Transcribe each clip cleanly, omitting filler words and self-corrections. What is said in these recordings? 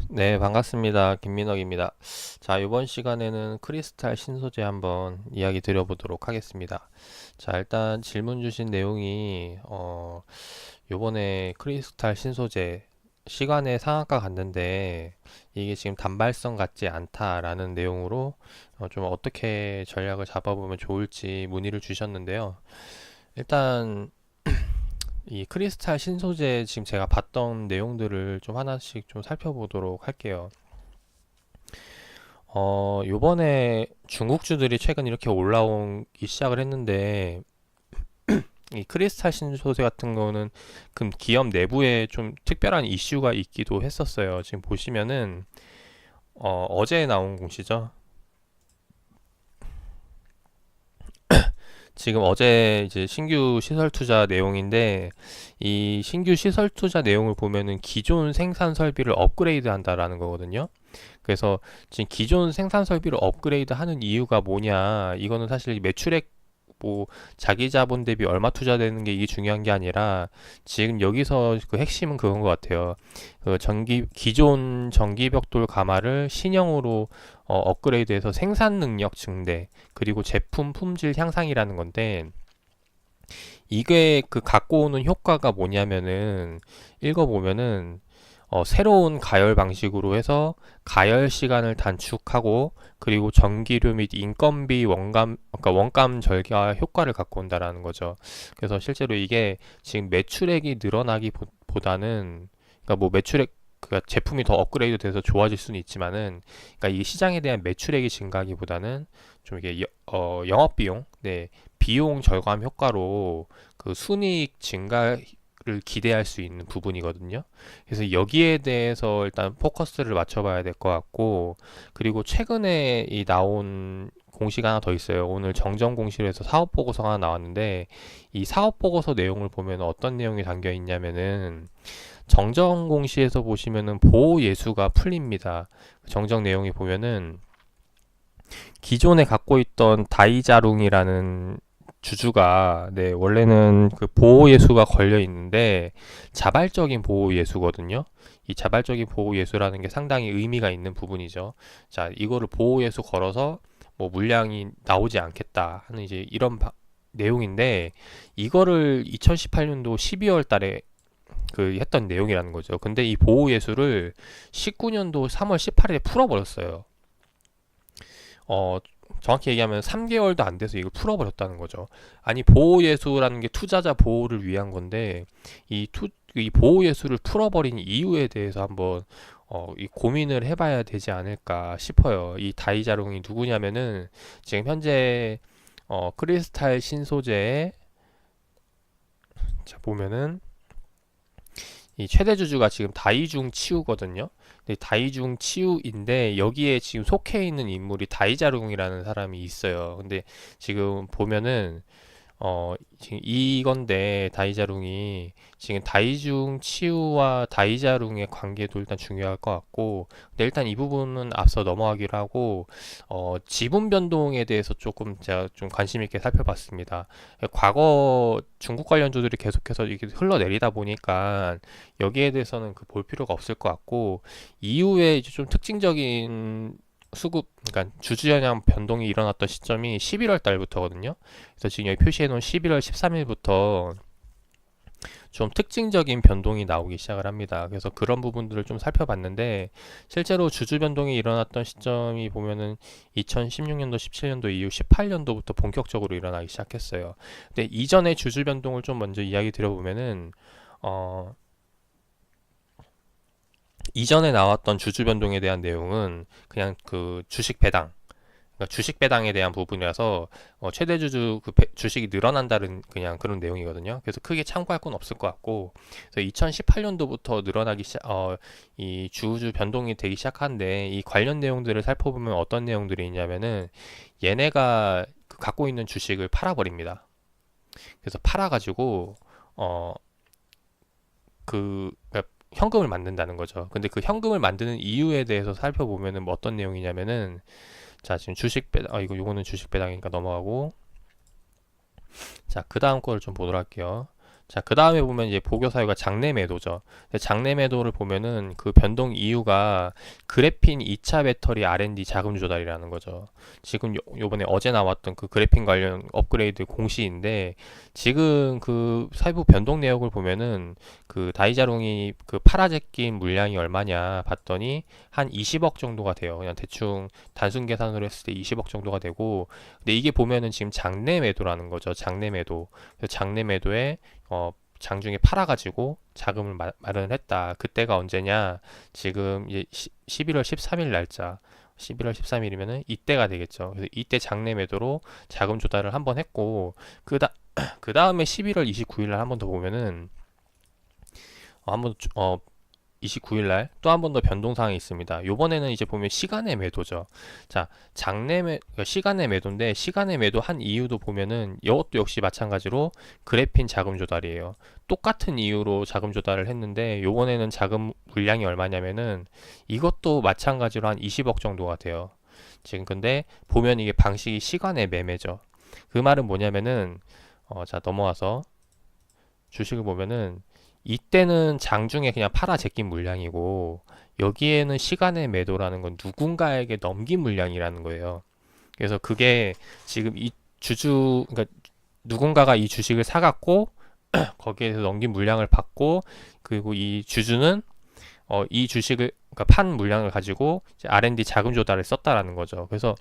네, 반갑습니다. 김민혁입니다. 자, 이번 시간에는 크리스탈 신소재 한번 이야기 드려보도록 하겠습니다. 자, 일단 질문 주신 내용이, 요번에 크리스탈 신소재 시간에 상한가 갔는데, 이게 지금 단발성 같지 않다라는 내용으로, 좀 어떻게 전략을 잡아보면 좋을지 문의를 주셨는데요. 일단, 이 크리스탈 신소재 지금 제가 봤던 내용들을 좀 하나씩 좀 살펴보도록 할게요. 요번에 중국주들이 최근 이렇게 올라오기 시작을 했는데, 이 크리스탈 신소재 같은 거는 그 기업 내부에 좀 특별한 이슈가 있기도 했었어요. 지금 보시면은, 어제 나온 공시죠. 지금 어제 이제 신규 시설 투자 내용인데, 이 신규 시설 투자 내용을 보면은 기존 생산 설비를 업그레이드 한다라는 거거든요. 그래서 지금 기존 생산 설비를 업그레이드 하는 이유가 뭐냐, 이거는 사실 매출액 뭐 자기 자본 대비 얼마 투자되는 게 이게 중요한 게 아니라 지금 여기서 그 핵심은 그건 것 같아요. 그 기존 전기 벽돌 가마를 신형으로 업그레이드해서 생산 능력 증대 그리고 제품 품질 향상이라는 건데, 이게 그 갖고 오는 효과가 뭐냐면은 읽어보면은 새로운 가열 방식으로 해서 가열 시간을 단축하고 그리고 전기료 및 인건비 원감, 그러니까 원감 절감 효과를 갖고 온다라는 거죠. 그래서 실제로 이게 지금 매출액이 늘어나기보다는, 그러니까 뭐 매출액, 그러니까 제품이 더 업그레이드 돼서 좋아질 수는 있지만은, 그러니까 이 시장에 대한 매출액이 증가하기보다는 좀 이게 영업 비용, 네, 비용 절감 효과로 그 순이익 증가를 기대할 수 있는 부분이거든요. 그래서 여기에 대해서 일단 포커스를 맞춰봐야 될 것 같고, 그리고 최근에 이 나온 공시가 하나 더 있어요. 오늘 정정 공시에서 사업 보고서가 하나 나왔는데, 이 사업 보고서 내용을 보면 어떤 내용이 담겨 있냐면은, 정정 공시에서 보시면은 보호 예수가 풀립니다. 정정 내용이 보면은 기존에 갖고 있던 다이자룽이라는 주주가, 네, 원래는 그 보호 예수가 걸려 있는데 자발적인 보호 예수거든요. 이 자발적인 보호 예수라는 게 상당히 의미가 있는 부분이죠. 자, 이거를 보호 예수 걸어서 뭐 물량이 나오지 않겠다 하는 이제 이런 내용인데, 이거를 2018년도 12월 달에 그 했던 내용이라는 거죠. 근데 이 보호 예수를 19년도 3월 18일에 풀어버렸어요. 어, 정확히 얘기하면 3개월도 안 돼서 이걸 풀어버렸다는 거죠. 아니, 보호예수라는 게 투자자 보호를 위한 건데, 이 보호예수를 풀어버린 이유에 대해서 한번 이 고민을 해봐야 되지 않을까 싶어요. 이 다이자롱이 누구냐면은 지금 현재 크리스탈 신소재에, 자 보면은 이 최대 주주가 지금 다이중 치우거든요. 근데 다이중 치우인데 여기에 지금 속해 있는 인물이 다이자룽이라는 사람이 있어요. 근데 지금 보면은 지금 이건데 다이자룽이 지금 다이중 치유와 다이자룽의 관계도 일단 중요할 것 같고, 근데 일단 이 부분은 앞서 넘어가기로 하고, 지분 변동에 대해서 조금 제가 좀 관심 있게 살펴봤습니다. 과거 중국 관련주들이 계속해서 이렇게 흘러내리다 보니까 여기에 대해서는 그 볼 필요가 없을 것 같고, 이후에 이제 좀 특징적인 수급, 그러니까 주주영향 변동이 일어났던 시점이 11월 달부터거든요. 그래서 지금 여기 표시해 놓은 11월 13일부터 좀 특징적인 변동이 나오기 시작을 합니다. 그래서 그런 부분들을 좀 살펴봤는데, 실제로 주주 변동이 일어났던 시점이 보면은 2016년도, 17년도 이후 18년도부터 본격적으로 일어나기 시작했어요. 근데 이전의 주주 변동을 좀 먼저 이야기 드려보면은, 어, 이전에 나왔던 주주 변동에 대한 내용은 그냥 그 주식 배당, 그러니까 주식 배당에 대한 부분이라서 최대 주주 그 주식이 늘어난다는 그냥 그런 내용이거든요. 그래서 크게 참고할 건 없을 것 같고, 그래서 2018년도부터 늘어나기 시작, 이 주주 변동이 되기 시작한데, 이 관련 내용들을 살펴보면 어떤 내용들이 있냐면은 얘네가 그 갖고 있는 주식을 팔아버립니다. 그래서 팔아가지고 어 그러니까 현금을 만든다는 거죠. 근데 그 현금을 만드는 이유에 대해서 살펴보면은 뭐 어떤 내용이냐면은, 자 지금 주식 배당, 이거 요거는 주식 배당이니까 넘어가고, 자 그 다음 거를 좀 보도록 할게요. 자, 그 다음에 보면 이제 보교 사유가 장내 매도죠. 근데 장내 매도를 보면은 그 변동 이유가 그래핀 2차 배터리 R&D 자금 조달이라는 거죠. 지금 요번에 어제 나왔던 그 그래핀 관련 업그레이드 공시인데, 지금 그 사이부 변동 내역을 보면은 그 다이자롱이 그 팔아제낀 물량이 얼마냐 봤더니 한 20억 정도가 돼요. 그냥 대충 단순 계산으로 했을 때 20억 정도가 되고, 근데 이게 보면은 지금 장내 매도라는 거죠. 장내 매도. 그래서 장내 매도에 장중에 팔아가지고 자금을 마련을 했다. 그때가 언제냐? 지금 이제 11월 13일 날짜. 11월 13일이면은 이때가 되겠죠. 그래서 이때 장내 매도로 자금 조달을 한번 했고, 그 다음에 11월 29일 날 한 번 더 보면은 한번 29일 날 또 한 번 더 변동사항이 있습니다. 요번에는 이제 보면 시간의 매도죠. 자, 시간의 매도인데, 시간의 매도 한 이유도 보면은 이것도 역시 마찬가지로 그래핀 자금 조달이에요. 똑같은 이유로 자금 조달을 했는데, 요번에는 자금 물량이 얼마냐면은 이것도 마찬가지로 한 20억 정도가 돼요. 지금 근데 보면 이게 방식이 시간의 매매죠. 그 말은 뭐냐면은 자, 넘어와서 주식을 보면은 이때는 장중에 그냥 팔아 제낀 물량이고, 여기에는 시간의 매도라는 건 누군가에게 넘긴 물량이라는 거예요. 그래서 그게 지금 그러니까 누군가가 이 주식을 사갖고 거기에서 넘긴 물량을 받고, 그리고 이 주주는 이 주식을, 그러니까 판 물량을 가지고 이제 R&D 자금 조달을 썼다라는 거죠. 그래서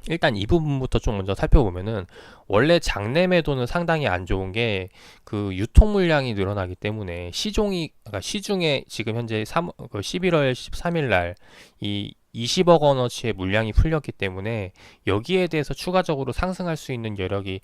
일단 이 부분부터 좀 먼저 살펴보면은, 원래 장내 매도는 상당히 안 좋은 게 그 유통 물량이 늘어나기 때문에 그러니까 시중에 지금 현재 11월 13일 날 이 20억 원어치의 물량이 풀렸기 때문에 여기에 대해서 추가적으로 상승할 수 있는 여력이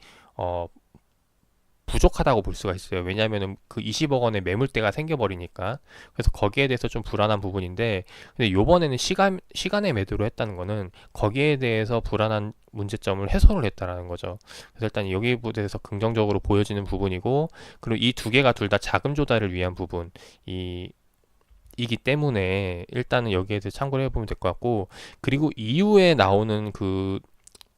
부족하다고 볼 수가 있어요. 왜냐하면은 그 20억 원의 매물대가 생겨버리니까. 그래서 거기에 대해서 좀 불안한 부분인데, 근데 요번에는 시간의 매도로 했다는 거는 거기에 대해서 불안한 문제점을 해소를 했다라는 거죠. 그래서 일단 여기에 대해서 긍정적으로 보여지는 부분이고, 그리고 이 두 개가 둘 다 자금 조달을 위한 부분, 이기 때문에 일단은 여기에 대해서 참고를 해보면 될 것 같고, 그리고 이후에 나오는 그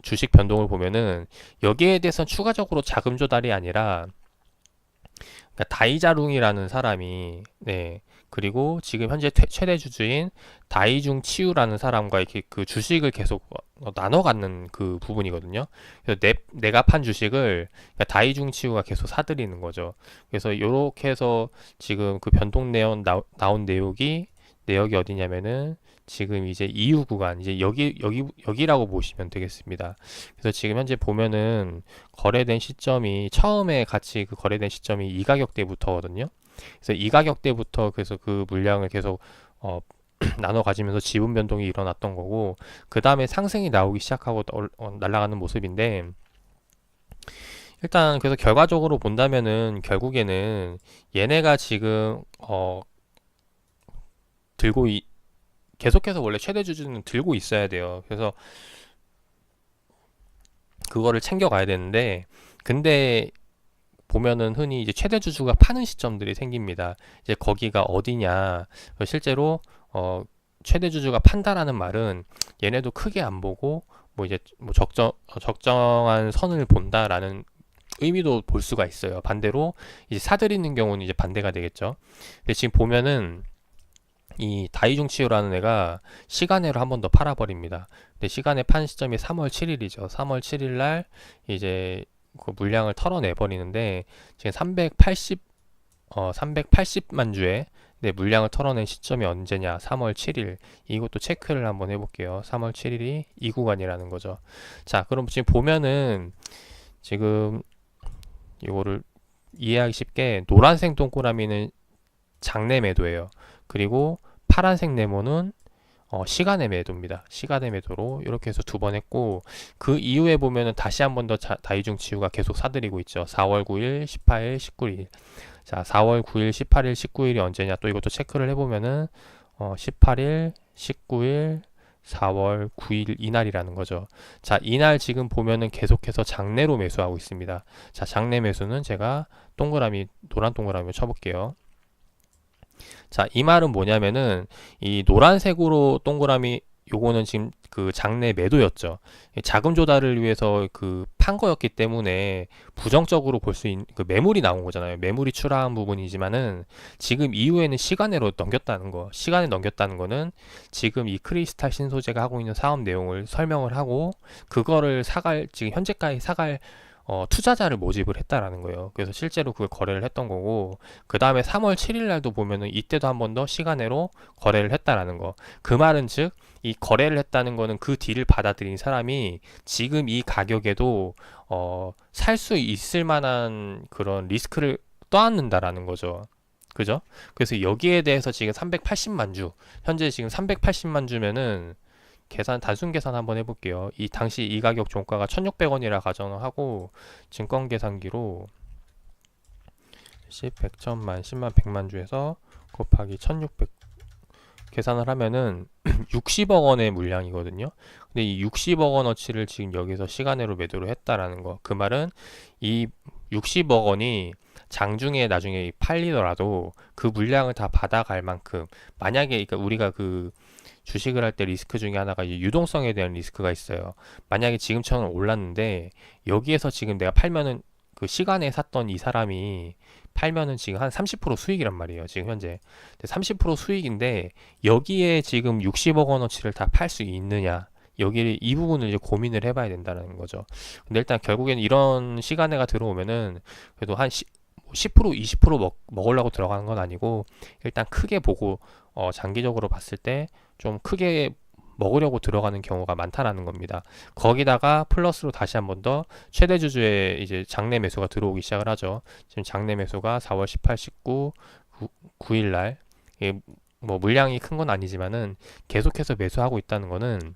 주식 변동을 보면은 여기에 대해서는 추가적으로 자금 조달이 아니라, 그러니까 다이자룽이라는 사람이, 네, 그리고 지금 현재 최대 주주인 다이중 치유라는 사람과 이렇게 그 주식을 계속 나눠 갖는 그 부분이거든요. 그래서 내가 판 주식을, 그러니까 다이중 치유가 계속 사들이는 거죠. 그래서 이렇게 해서 지금 그 변동 나온 내역이 어디냐면은 지금 이제 이후 구간, 이제 여기라고 보시면 되겠습니다. 그래서 지금 현재 보면은 거래된 시점이, 처음에 같이 그 거래된 시점이 이 가격대부터거든요. 그래서 이 가격대부터 그래서 그 물량을 계속 나눠 가지면서 지분 변동이 일어났던 거고, 그 다음에 상승이 나오기 시작하고 날아가는 모습인데, 일단 그래서 결과적으로 본다면은 결국에는 얘네가 지금 들고 계속해서 원래 최대 주주는 들고 있어야 돼요. 그래서 그거를 챙겨가야 되는데, 근데 보면은 흔히 이제 최대 주주가 파는 시점들이 생깁니다. 이제 거기가 어디냐? 실제로 최대 주주가 판다라는 말은 얘네도 크게 안 보고 뭐 이제 뭐 적정한 선을 본다라는 의미도 볼 수가 있어요. 반대로 이제 사들이는 경우는 이제 반대가 되겠죠. 근데 지금 보면은 이 다이중 치유라는 애가 시간외로 한 번 더 팔아버립니다. 근데 시간에 판 시점이 3월 7일이죠. 3월 7일 날 이제 그 물량을 털어내 버리는데, 지금 380만 주의 물량을 털어낸 시점이 언제냐? 3월 7일. 이것도 체크를 한번 해볼게요. 3월 7일이 이 구간이라는 거죠. 자, 그럼 지금 보면은 지금 이거를 이해하기 쉽게, 노란색 동그라미는 장내 매도예요. 그리고 파란색 네모는 시간의 매도입니다. 시간의 매도로 이렇게 해서 두 번 했고, 그 이후에 보면은 다시 한 번 더 다이중 치유가 계속 사들이고 있죠. 4월 9일, 18일, 19일. 자, 4월 9일, 18일, 19일이 언제냐? 또 이것도 체크를 해보면은 18일, 19일, 4월 9일 이날이라는 거죠. 자, 이날 지금 보면은 계속해서 장내로 매수하고 있습니다. 자, 장내 매수는 제가 노란 동그라미로 쳐볼게요. 자, 이 말은 뭐냐면은 이 노란색으로 동그라미 요거는 지금 그 장내 매도였죠. 자금 조달을 위해서 그 판 거였기 때문에 부정적으로 볼 수 있는 그 매물이 나온 거잖아요. 매물이 출하한 부분이지만은 지금 이후에는 시간으로 넘겼다는 거. 시간에 넘겼다는 거는 지금 이 크리스탈 신소재가 하고 있는 사업 내용을 설명을 하고 그거를 사갈 지금 현재까지 사갈 투자자를 모집을 했다라는 거예요. 그래서 실제로 그걸 거래를 했던 거고, 그 다음에 3월 7일 날도 보면은 이때도 한 번 더 시간으로 거래를 했다라는 거. 그 말은 즉, 이 거래를 했다는 거는 그 딜을 받아들인 사람이 지금 이 가격에도 살 수 있을 만한 그런 리스크를 떠안는다라는 거죠. 그죠? 그래서 여기에 대해서 지금 380만 주, 현재 지금 380만 주면은 단순 계산 한번 해볼게요. 이 당시 이 가격 종가가 1,600원이라 가정을 하고 증권 계산기로 10, 100, 1000만, 10만, 100만 주에서 곱하기 1,600 계산을 하면은 60억 원의 물량이거든요. 근데 이 60억 원어치를 지금 여기서 시간으로 매도를 했다라는 거. 그 말은 이 60억 원이 장중에 나중에 팔리더라도 그 물량을 다 받아갈 만큼, 만약에 그러니까 우리가 그 주식을 할 때 리스크 중에 하나가 이 유동성에 대한 리스크가 있어요. 만약에 지금처럼 올랐는데 여기에서 지금 내가 팔면은 그 시간에 샀던 이 사람이 팔면은 지금 한 30% 수익이란 말이에요. 지금 현재 30% 수익인데 여기에 지금 60억 원어치를 다 팔 수 있느냐? 여기 이 부분을 이제 고민을 해봐야 된다는 거죠. 근데 일단 결국에는 이런 시간에가 들어오면은 그래도 한 10% 20% 먹으려고 들어가는 건 아니고 일단 크게 보고 장기적으로 봤을 때 좀 크게 먹으려고 들어가는 경우가 많다라는 겁니다. 거기다가 플러스로 다시 한 번 더 최대 주주의 이제 장내 매수가 들어오기 시작을 하죠. 지금 장내 매수가 4월 18, 19, 9일 날 뭐 물량이 큰 건 아니지만은 계속해서 매수하고 있다는 거는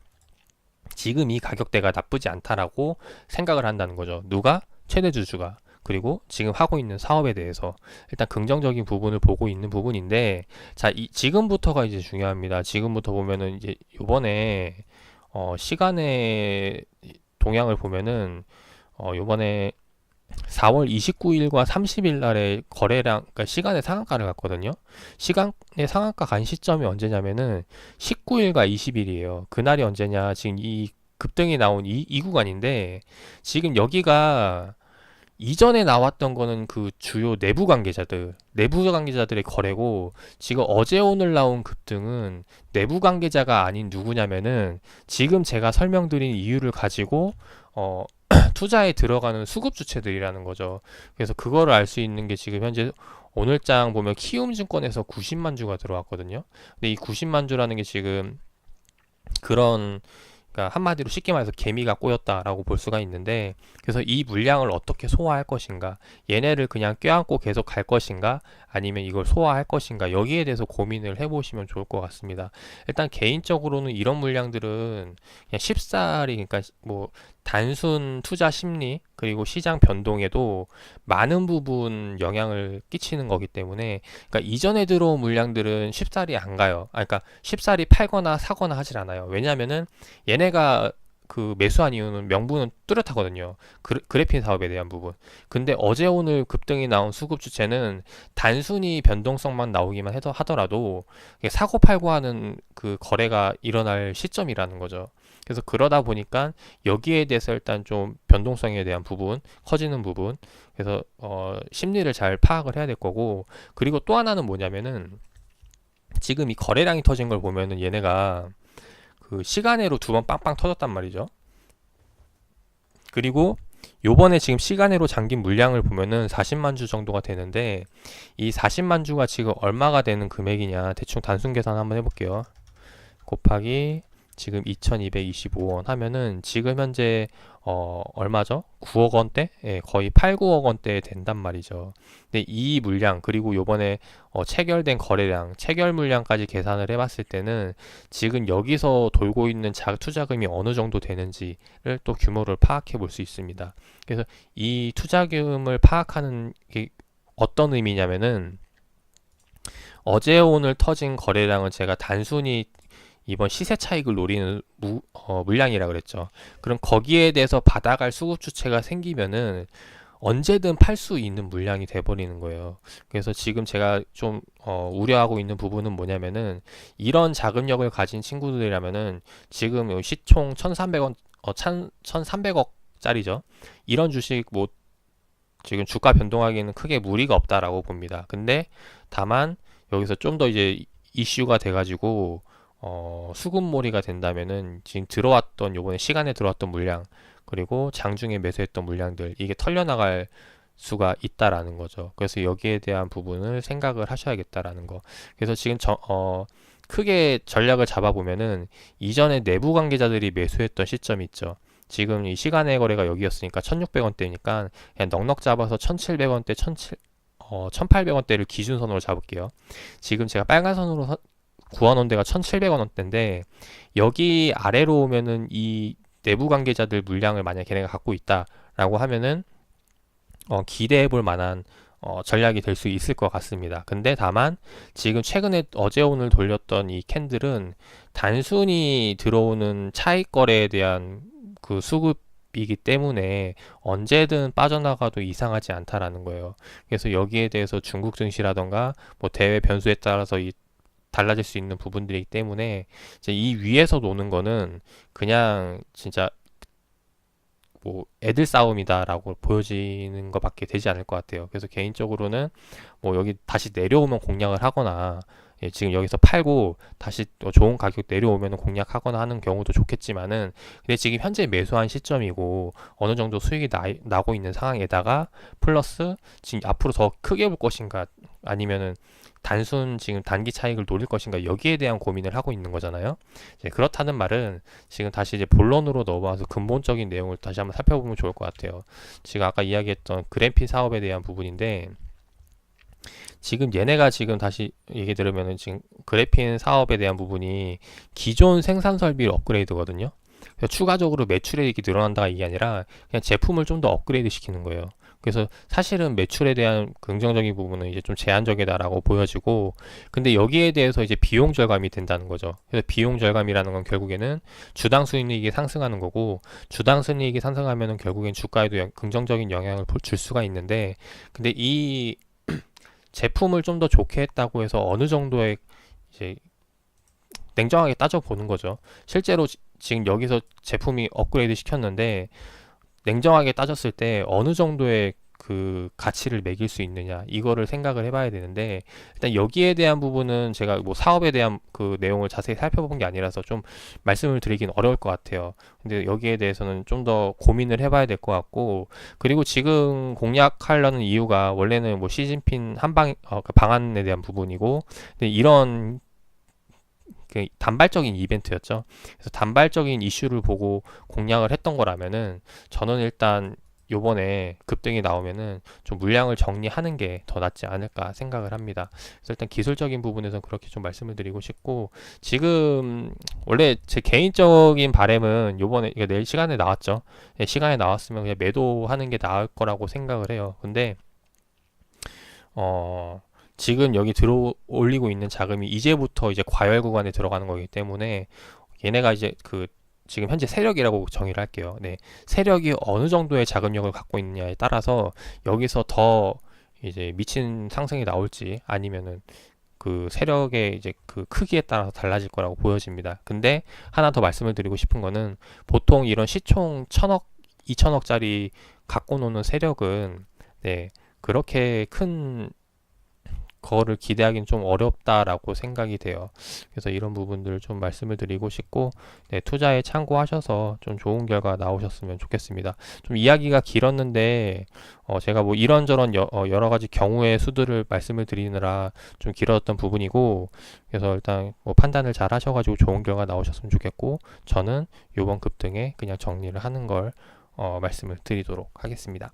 지금 이 가격대가 나쁘지 않다라고 생각을 한다는 거죠. 누가? 최대 주주가. 그리고 지금 하고 있는 사업에 대해서 일단 긍정적인 부분을 보고 있는 부분인데, 자, 지금부터가 이제 중요합니다. 지금부터 보면은 이제 요번에 시간의 동향을 보면은 요번에 4월 29일과 30일 날에 거래량, 그러니까 시간의 상한가를 갔거든요. 시간의 상한가 간 시점이 언제냐면은 19일과 20일이에요. 그날이 언제냐? 지금 이 급등이 나온 이 구간인데, 지금 여기가 이전에 나왔던 거는 그 주요 내부 관계자들의 거래고, 지금 어제 오늘 나온 급등은 내부 관계자가 아닌 누구냐면은 지금 제가 설명드린 이유를 가지고 투자에 들어가는 수급 주체들이라는 거죠. 그래서 그거를 알 수 있는 게 지금 현재 오늘장 보면 키움증권에서 90만 주가 들어왔거든요. 근데 이 90만 주라는 게 지금 그런, 그러니까 한마디로 쉽게 말해서 개미가 꼬였다라고 볼 수가 있는데, 그래서 이 물량을 어떻게 소화할 것인가, 얘네를 그냥 껴안고 계속 갈 것인가, 아니면 이걸 소화할 것인가, 여기에 대해서 고민을 해보시면 좋을 것 같습니다. 일단 개인적으로는 이런 물량들은 그냥 쉽사리, 그러니까 뭐 단순 투자 심리 그리고 시장 변동에도 많은 부분 영향을 끼치는 거기 때문에, 그러니까 이전에 들어온 물량들은 쉽사리 안 가요. 그러니까 쉽사리 팔거나 사거나 하질 않아요. 왜냐하면은 얘네가 그 매수한 이유는 명분은 뚜렷하거든요. 그래핀 사업에 대한 부분. 근데 어제 오늘 급등이 나온 수급 주체는 단순히 변동성만 나오기만 해서 하더라도 사고 팔고 하는 그 거래가 일어날 시점이라는 거죠. 그래서 그러다 보니까 여기에 대해서 일단 좀 변동성에 대한 부분, 커지는 부분, 그래서 심리를 잘 파악을 해야 될 거고, 그리고 또 하나는 뭐냐면은 지금 이 거래량이 터진 걸 보면은 얘네가 그 시간으로 두 번 빵빵 터졌단 말이죠. 그리고 요번에 지금 시간으로 잠긴 물량을 보면은 40만 주 정도가 되는데, 이 40만 주가 지금 얼마가 되는 금액이냐, 대충 단순 계산 한번 해볼게요. 곱하기 지금 2225원 하면은 지금 현재 얼마죠? 9억 원대? 예, 거의 8, 9억 원대 된단 말이죠. 근데 이 물량, 그리고 요번에 체결된 거래량, 체결 물량까지 계산을 해봤을 때는 지금 여기서 돌고 있는 투자금이 어느 정도 되는지를 또 규모를 파악해 볼 수 있습니다. 그래서 이 투자금을 파악하는 게 어떤 의미냐면은, 어제 오늘 터진 거래량은 제가 단순히 이번 시세 차익을 노리는 물량이라 그랬죠. 그럼 거기에 대해서 받아갈 수급 주체가 생기면은 언제든 팔 수 있는 물량이 돼버리는 거예요. 그래서 지금 제가 좀 우려하고 있는 부분은 뭐냐면은 이런 자금력을 가진 친구들이라면은 지금 요 시총 1,300원, 1,300억짜리죠. 이런 주식 뭐 지금 주가 변동하기에는 크게 무리가 없다라고 봅니다. 근데 다만 여기서 좀 더 이제 이슈가 돼가지고 수급몰이가 된다면은 지금 들어왔던 요번에 시간에 들어왔던 물량 그리고 장중에 매수했던 물량들 이게 털려나갈 수가 있다라는 거죠. 그래서 여기에 대한 부분을 생각을 하셔야겠다라는 거. 그래서 지금 크게 전략을 잡아보면은 이전에 내부 관계자들이 매수했던 시점이 있죠. 지금 이 시간의 거래가 여기였으니까 1,600원대니까 그냥 넉넉 잡아서 1,700원대, 1,800원대를 기준선으로 잡을게요. 지금 제가 빨간 선으로 구한 데가 1,700원대인데 여기 아래로 오면은 이 내부 관계자들 물량을 만약 걔네가 갖고 있다라고 하면은 기대해 볼 만한 전략이 될 수 있을 것 같습니다. 근데 다만 지금 최근에 어제 오늘 돌렸던 이 캔들은 단순히 들어오는 차익 거래에 대한 그 수급이기 때문에 언제든 빠져나가도 이상하지 않다라는 거예요. 그래서 여기에 대해서 중국 증시라던가 뭐 대외 변수에 따라서 달라질 수 있는 부분들이기 때문에 이제 이 위에서 노는 거는 그냥 진짜 뭐 애들 싸움이다라고 보여지는 것밖에 되지 않을 것 같아요. 그래서 개인적으로는 뭐 여기 다시 내려오면 공략을 하거나 지금 여기서 팔고 다시 또 좋은 가격 내려오면 공략하거나 하는 경우도 좋겠지만은 근데 지금 현재 매수한 시점이고 어느 정도 수익이 나고 있는 상황에다가 플러스 지금 앞으로 더 크게 볼 것인가 아니면은 단순 지금 단기 차익을 노릴 것인가 여기에 대한 고민을 하고 있는 거잖아요. 그렇다는 말은 지금 다시 이제 본론으로 넘어와서 근본적인 내용을 다시 한번 살펴보면 좋을 것 같아요. 지금 아까 이야기했던 그래핀 사업에 대한 부분인데 지금 얘네가 지금 다시 얘기 들으면은 지금 그래핀 사업에 대한 부분이 기존 생산 설비 업그레이드거든요. 그래서 추가적으로 매출액이 늘어난다가 이게 아니라 그냥 제품을 좀 더 업그레이드 시키는 거예요. 그래서 사실은 매출에 대한 긍정적인 부분은 이제 좀 제한적이다라고 보여지고 근데 여기에 대해서 이제 비용 절감이 된다는 거죠. 그래서 비용 절감이라는 건 결국에는 주당 수익이 상승하는 거고 주당 수익이 상승하면은 결국엔 주가에도 긍정적인 영향을 줄 수가 있는데 근데 이 제품을 좀 더 좋게 했다고 해서 어느 정도의 이제 냉정하게 따져보는 거죠. 실제로 지금 여기서 제품이 업그레이드 시켰는데 냉정하게 따졌을 때 어느 정도의 그 가치를 매길 수 있느냐 이거를 생각을 해봐야 되는데 일단 여기에 대한 부분은 제가 뭐 사업에 대한 그 내용을 자세히 살펴본 게 아니라서 좀 말씀을 드리긴 어려울 것 같아요. 근데 여기에 대해서는 좀 더 고민을 해봐야 될 것 같고 그리고 지금 공략하려는 이유가 원래는 뭐 시진핑 그 방안에 대한 부분이고 근데 이런 그 단발적인 이벤트였죠. 그래서 단발적인 이슈를 보고 공략을 했던 거라면은 저는 일단 요번에 급등이 나오면은 좀 물량을 정리하는 게 더 낫지 않을까 생각을 합니다. 그래서 일단 기술적인 부분에서 그렇게 좀 말씀을 드리고 싶고 지금 원래 제 개인적인 바람은 요번에 이거 내일 시간에 나왔죠. 시간에 나왔으면 그냥 매도하는 게 나을 거라고 생각을 해요. 근데 지금 여기 들어 올리고 있는 자금이 이제부터 이제 과열 구간에 들어가는 거기 때문에 얘네가 이제 그 지금 현재 세력이라고 정의를 할게요. 네. 세력이 어느 정도의 자금력을 갖고 있느냐에 따라서 여기서 더 이제 미친 상승이 나올지 아니면은 그 세력의 이제 그 크기에 따라서 달라질 거라고 보여집니다. 근데 하나 더 말씀을 드리고 싶은 거는 보통 이런 시총 1,000억, 2,000억짜리 갖고 노는 세력은 네. 그렇게 큰 거를 기대하기는 좀 어렵다라고 생각이 돼요. 그래서 이런 부분들을 좀 말씀을 드리고 싶고 네, 투자에 참고하셔서 좀 좋은 결과 나오셨으면 좋겠습니다. 좀 이야기가 길었는데 제가 뭐 이런저런 여러 가지 경우의 수들을 말씀을 드리느라 좀 길었던 부분이고 그래서 일단 뭐 판단을 잘 하셔가지고 좋은 결과 나오셨으면 좋겠고 저는 요번 급등에 그냥 정리를 하는 걸 말씀을 드리도록 하겠습니다.